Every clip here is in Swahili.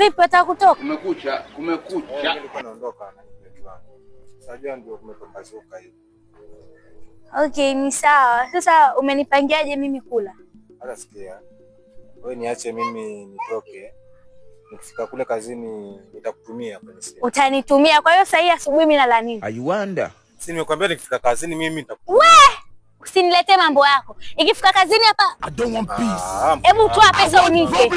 Vipi wataka kutoka? Kumekucha. Nilikuwa naondoka na mke wangu. Sajua ndio kumepambazuka hivi. Okay, ni sawa. Sasa umenipangiaje mimi kula? Hata sikia. Wewe niache mimi nitoke. Nikifika kule kazini nitakutumia kwenye simu. Utanitumia. Kwa hiyo saa hii asubuhi mimi nala nini? I wonder. Si nimekwambia nikifika kazini mimi nitakutumia. Usiniletee mambo yako. Ikifika kazini hapa I don't want peace. Hebu toa pesa unipe.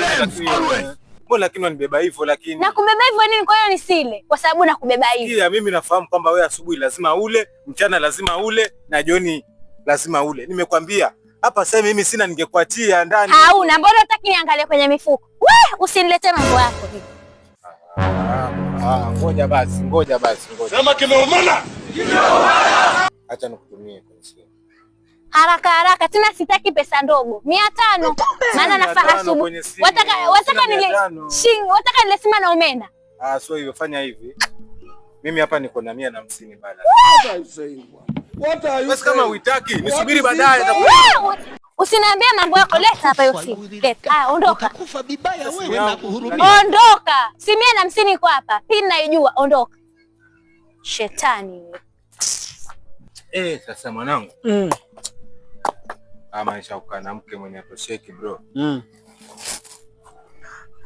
Mbona lakini unanibeba hivyo lakini? Na kubeba hivyo nini? Kwa hiyo nisile kwa sababu nakubeba hivyo. Pia mimi nafahamu kwamba wewe asubuhi lazima ule, mchana lazima ule na jioni lazima ule. Nimekwambia hapa sasa mimi sina ningekuachia ndani. Hauna, mbona unataka niangalie kwenye mifuko? Usiniletee mambo yako hivi. Ngoja basi. Sema kimeumana. Acha nikutumie kwenye simu. Haraka tena sitaki pesa ndogo. 500. Maana nafaa asubuhi. Wataka nilesema na umena. So hivyo fanya hivi. Mimi hapa niko na 150 bala. What are you? Basi kama uitaki, nisubiri baadaye. Usiniambie mambo yako, leta hapa hiyo simu. Leta. Ondoka. Utakufa vibaya wewe na kuhurumia. Ondoka. Si 150 iko hapa. Pini naijua, ondoka. Shetani. Sasa mwanangu. Maisha ukaa na mke mwenye atosheki bro.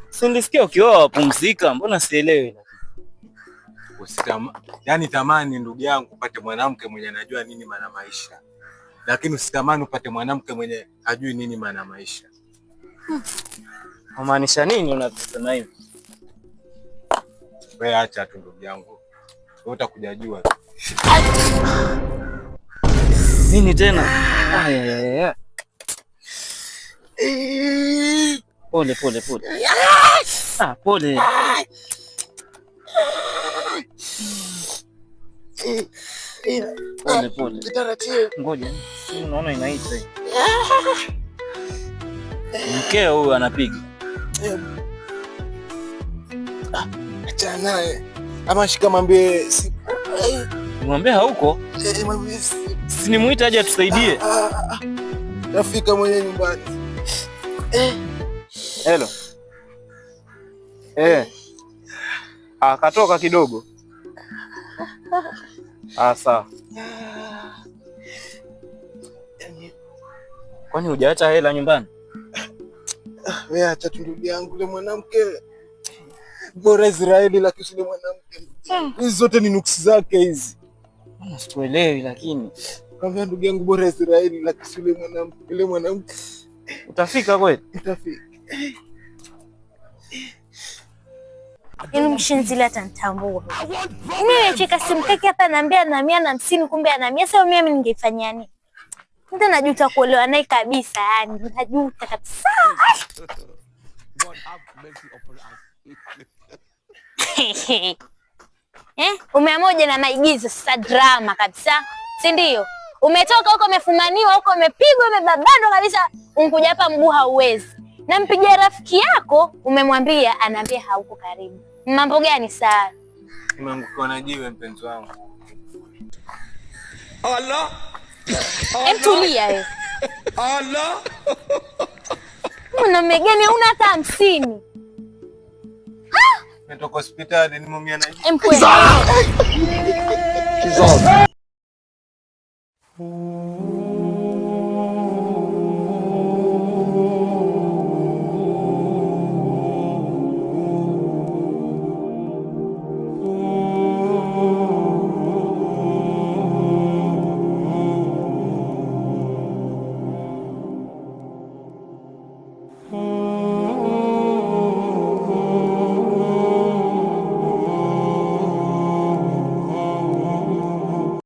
Si nilisikia ukioa wapumzika, mbona sielewi? Yaani tamani ndugu yangu upate mwanamke mwenye anajua nini maana maisha. Lakini usitamani upate mwanamke mwenye hajui nini maana maisha. Unamaanisha nini unasema hivi? Wewe acha tu ndugu yangu. Wewe utakuja jua. Nini tena? Aya. Pole. Pole. Pole. Ngoja. Unaona inaita. Mkeo huyu anapiga. Acha naye. Ama shika mwambie Mwambie hauko? Si nimuite aje atusaidie. Nafika mwenye nyumbani. Hello. Katoka kidogo. Sawa. Kwani hujaacha hela nyumbani? Wewe acha tu ndugu yangu, yule mwanamke bora Israeli lakini yule mwanamke. Hizi zote ni nuksi zake hizi. Sikuelewi lakini. Kama ndugu yangu bora Israeli lakini yule mwanamke. Utafika kweli? Utafika. Ili mshinzile atanitambua. Mimi nimecheka simu kake hapa naambia na 150 kumbe ana 100. Sasa mimi ningefanyia nini? Ndio najuta kuolewa naye kabisa, yani najuta kabisa. Umeamoja na maigizo sasa, drama kabisa. Si ndio? Umetoka huko umefumaniwa huko umepigwa umebabandwa kabisa, unkuja hapa mguu hauwezi. Nampigia rafiki yako umemwambia, anaambia hauko karibu. Mambo gani saa? Nimeanguka na jiwe mpenzi wangu. Allah. Tulia wewe. Allah. Mwanaume gani una hata 50? Nimetoka hospitali nimeumia na jiwe. Kizoza.